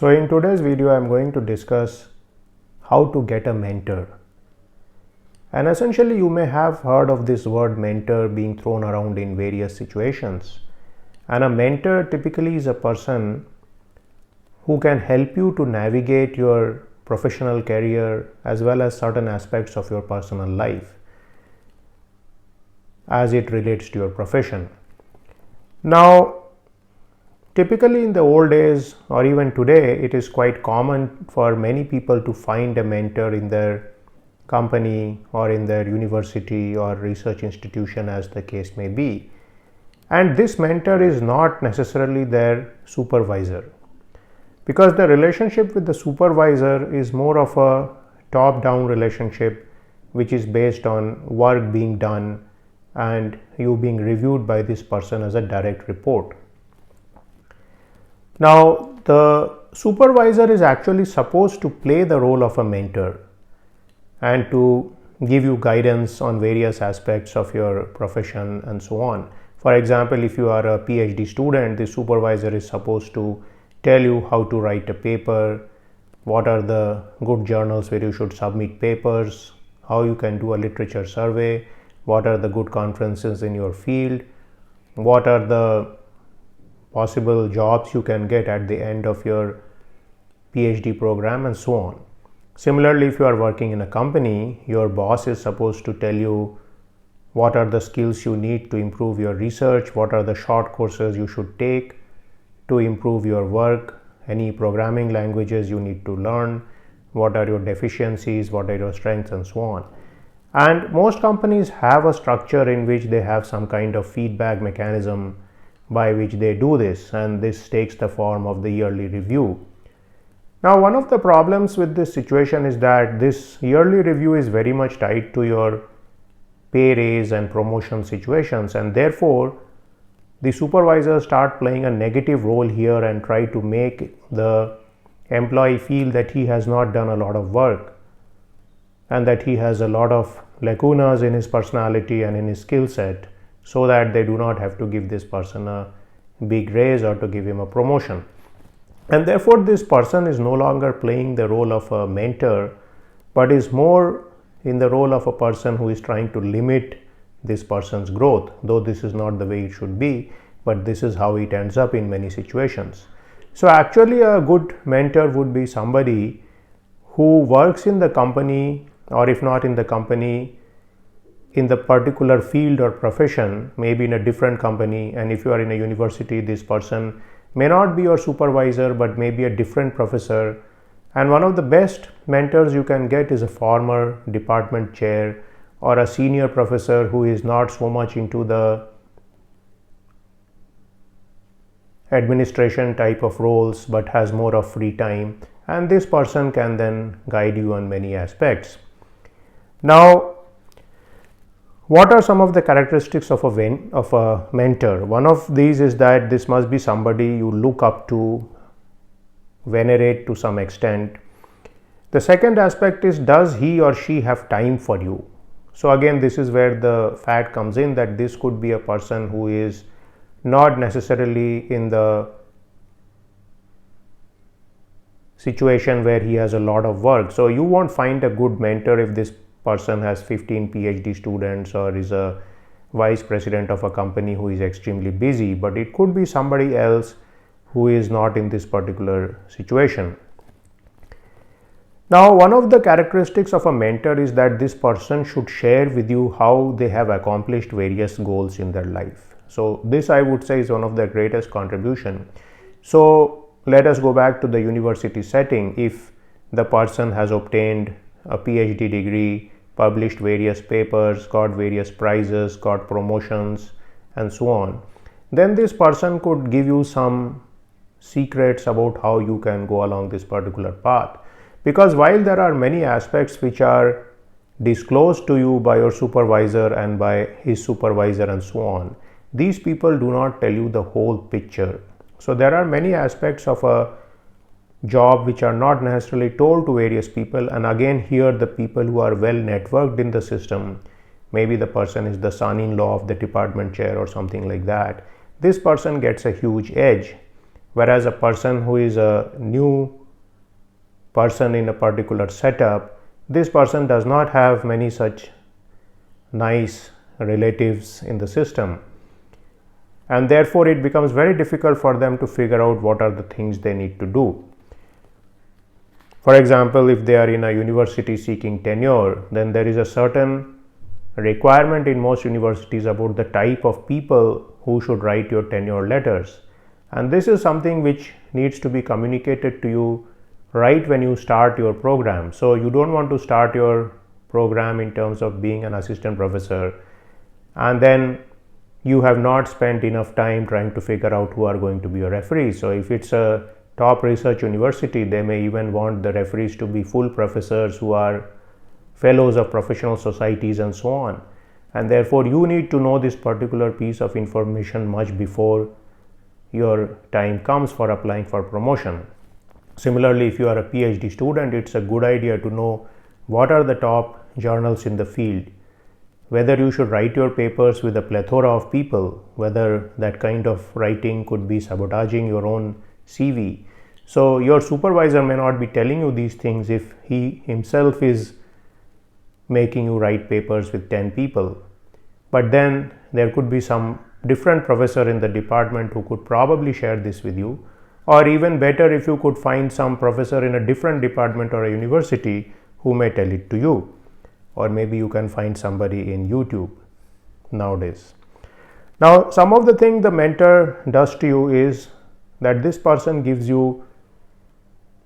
So in today's video, I'm going to discuss how to get a mentor. And essentially, you may have heard of this word mentor being thrown around in various situations. And a mentor typically is a person who can help you to navigate your professional career as well as certain aspects of your personal life as it relates to your profession. Now, typically in the old days or even today, it is quite common for many people to find a mentor in their company or in their university or research institution, as the case may be. And this mentor is not necessarily their supervisor, because the relationship with the supervisor is more of a top-down relationship, which is based on work being done and you being reviewed by this person as a direct report. Now, the supervisor is actually supposed to play the role of a mentor and to give you guidance on various aspects of your profession and so on. For example, if you are a PhD student, the supervisor is supposed to tell you how to write a paper, what are the good journals where you should submit papers, how you can do a literature survey, what are the good conferences in your field, what are the possible jobs you can get at the end of your PhD program, and so on. Similarly, if you are working in a company, your boss is supposed to tell you what are the skills you need to improve your research, what are the short courses you should take to improve your work, any programming languages you need to learn, what are your deficiencies, what are your strengths, and so on. And most companies have a structure in which they have some kind of feedback mechanism by which they do this, and this takes the form of the yearly review. Now, one of the problems with this situation is that this yearly review is very much tied to your pay raise and promotion situations, and therefore the supervisors start playing a negative role here and try to make the employee feel that he has not done a lot of work and that he has a lot of lacunas in his personality and in his skill set, so that they do not have to give this person a big raise or to give him a promotion. And therefore this person is no longer playing the role of a mentor, but is more in the role of a person who is trying to limit this person's growth, though this is not the way it should be, but this is how it ends up in many situations. So actually a good mentor would be somebody who works in the company, or if not in the company, in the particular field or profession, maybe in a different company. And if you are in a university, this person may not be your supervisor but maybe a different professor. And one of the best mentors you can get is a former department chair or a senior professor who is not so much into the administration type of roles but has more of free time, and this person can then guide you on many aspects. Now, what are some of the characteristics of a mentor? One of these is that this must be somebody you look up to, venerate to some extent. The second aspect is, does he or she have time for you? So again, this is where the fact comes in, that this could be a person who is not necessarily in the situation where he has a lot of work. So you won't find a good mentor if this person has 15 PhD students or is a vice president of a company who is extremely busy, but it could be somebody else who is not in this particular situation. Now, one of the characteristics of a mentor is that this person should share with you how they have accomplished various goals in their life. So this, I would say, is one of the greatest contribution. So let us go back to the university setting. If the person has obtained a PhD degree, published various papers, got various prizes, got promotions, and so on, then this person could give you some secrets about how you can go along this particular path. Because while there are many aspects which are disclosed to you by your supervisor and by his supervisor and so on, these people do not tell you the whole picture. So there are many aspects of a job which are not necessarily told to various people, and again here the people who are well networked in the system, maybe the person is the son-in-law of the department chair or something like that, this person gets a huge edge whereas a person who is a new person in a particular setup, this person does not have many such nice relatives in the system, and therefore it becomes very difficult for them to figure out what are the things they need to do. For example, if they are in a university seeking tenure, then there is a certain requirement in most universities about the type of people who should write your tenure letters, and this is something which needs to be communicated to you right when you start your program. So you don't want to start your program in terms of being an assistant professor and then you have not spent enough time trying to figure out who are going to be your referees. So if it's a top research university, they may even want the referees to be full professors who are fellows of professional societies and so on, and therefore you need to know this particular piece of information much before your time comes for applying for promotion. Similarly, if you are a PhD student, it's a good idea to know what are the top journals in the field, whether you should write your papers with a plethora of people, whether that kind of writing could be sabotaging your own CV. So your supervisor may not be telling you these things if he himself is making you write papers with 10 people, but then there could be some different professor in the department who could probably share this with you, or even better, if you could find some professor in a different department or a university who may tell it to you, or maybe you can find somebody in YouTube nowadays. Now, some of the things the mentor does to you is that this person gives you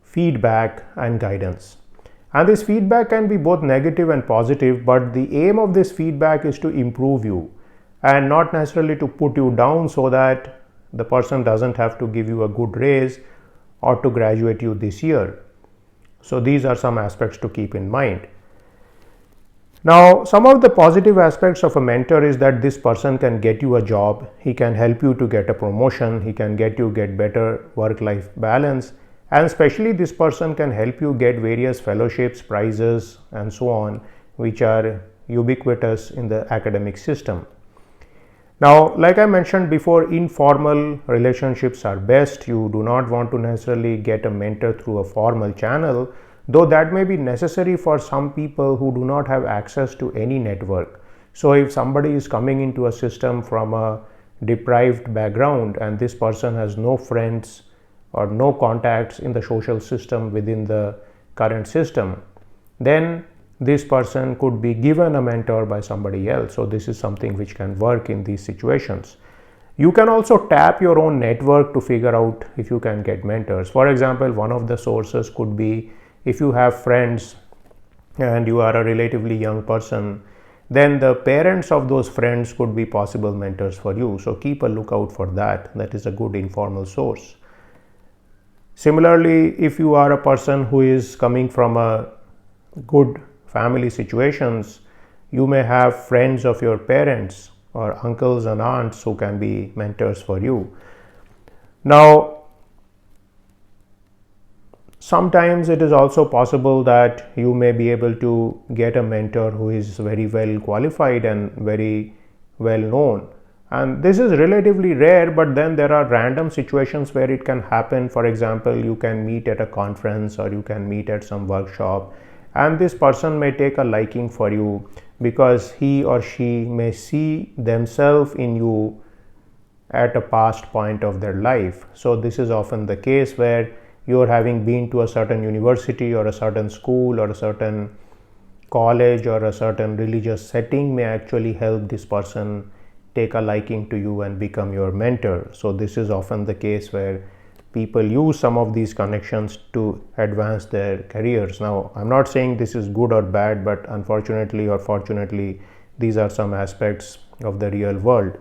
feedback and guidance, and this feedback can be both negative and positive, but the aim of this feedback is to improve you and not necessarily to put you down so that the person doesn't have to give you a good raise or to graduate you this year. So these are some aspects to keep in mind. Now, some of the positive aspects of a mentor is that this person can get you a job, he can help you to get a promotion, he can get better work-life balance, and especially this person can help you get various fellowships, prizes, and so on, which are ubiquitous in the academic system. Now, like I mentioned before, informal relationships are best. You do not want to necessarily get a mentor through a formal channel, though that may be necessary for some people who do not have access to any network. So if somebody is coming into a system from a deprived background and this person has no friends or no contacts in the social system within the current system, then this person could be given a mentor by somebody else. So this is something which can work in these situations. You can also tap your own network to figure out if you can get mentors. For example, one of the sources could be if you have friends and you are a relatively young person, then the parents of those friends could be possible mentors for you. So keep a lookout for that. That is a good informal source. Similarly, if you are a person who is coming from a good family situations, you may have friends of your parents or uncles and aunts who can be mentors for you. Now, sometimes it is also possible that you may be able to get a mentor who is very well qualified and very well known. And this is relatively rare, but then there are random situations where it can happen. For example, you can meet at a conference or you can meet at some workshop, and this person may take a liking for you because he or she may see themselves in you at a past point of their life. So this is often the case where you're having been to a certain university or a certain school or a certain college or a certain religious setting may actually help this person take a liking to you and become your mentor. So this is often the case where people use some of these connections to advance their careers. Now, I'm not saying this is good or bad, but unfortunately or fortunately, these are some aspects of the real world.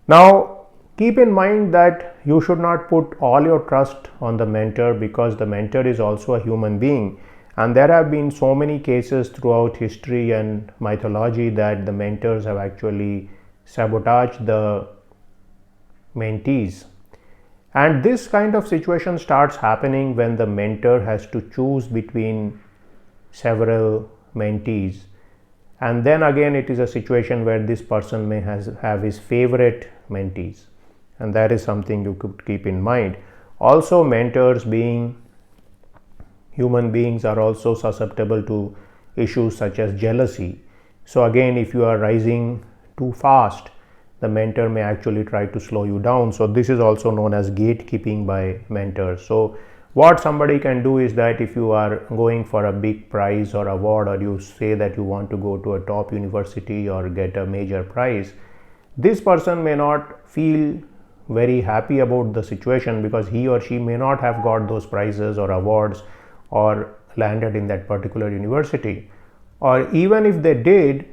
Now, keep in mind that you should not put all your trust on the mentor, because the mentor is also a human being. And there have been so many cases throughout history and mythology that the mentors have actually sabotaged the mentees. And this kind of situation starts happening when the mentor has to choose between several mentees. And then again, it is a situation where this person may have his favorite mentees. and that is something you could keep in mind. Also, mentors, being human beings, are also susceptible to issues such as jealousy. So again, if you are rising too fast, the mentor may actually try to slow you down. So this is also known as gatekeeping by mentors. So what somebody can do is that if you are going for a big prize or award, or you say that you want to go to a top university or get a major prize, this person may not feel very happy about the situation because he or she may not have got those prizes or awards or landed in that particular university. Or even if they did,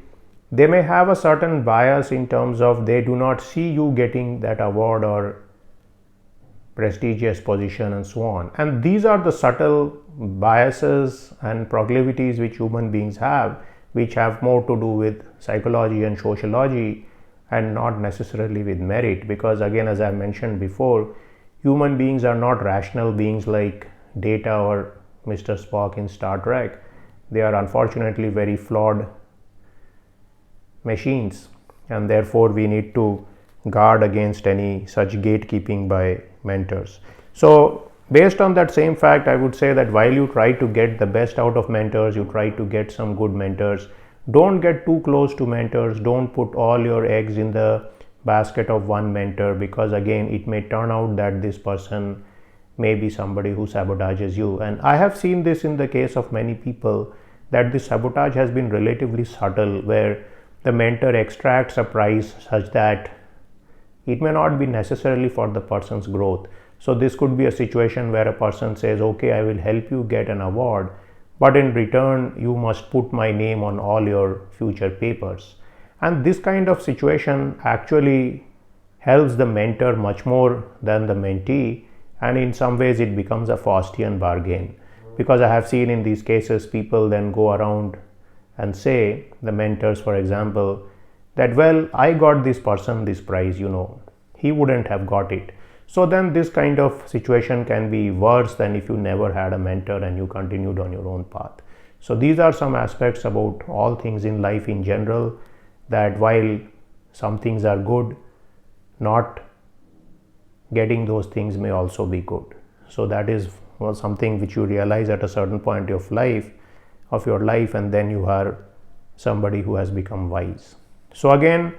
they may have a certain bias in terms of they do not see you getting that award or prestigious position and so on. And these are the subtle biases and proclivities which human beings have, which have more to do with psychology and sociology and not necessarily with merit. Because again, as I mentioned before, human beings are not rational beings like Data or Mr. Spock in Star Trek. They are unfortunately very flawed machines, and therefore we need to guard against any such gatekeeping by mentors. So based on that same fact, I would say that while you try to get the best out of mentors, you try to get some good mentors, don't get too close to mentors. Don't put all your eggs in the basket of one mentor, because again, it may turn out that this person may be somebody who sabotages you. And I have seen this in the case of many people, that this sabotage has been relatively subtle, where the mentor extracts a prize such that it may not be necessarily for the person's growth. So this could be a situation where a person says, okay, I will help you get an award, but in return you must put my name on all your future papers. And this kind of situation actually helps the mentor much more than the mentee, and in some ways it becomes a Faustian bargain, because I have seen in these cases people then go around and say, the mentors for example, that well, I got this person this prize, he wouldn't have got it. So then this kind of situation can be worse than if you never had a mentor and you continued on your own path. So these are some aspects about all things in life in general, that while some things are good, not getting those things may also be good. So that is something which you realize at a certain point of your life, and then you are somebody who has become wise. So again,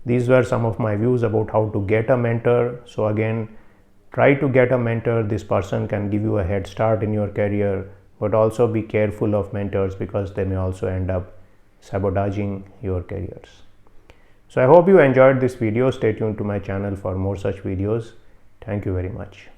these were some of my views about how to get a mentor. So again, try to get a mentor. This person can give you a head start in your career, but also be careful of mentors, because they may also end up sabotaging your careers. So I hope you enjoyed this video. Stay tuned to my channel for more such videos. Thank you very much.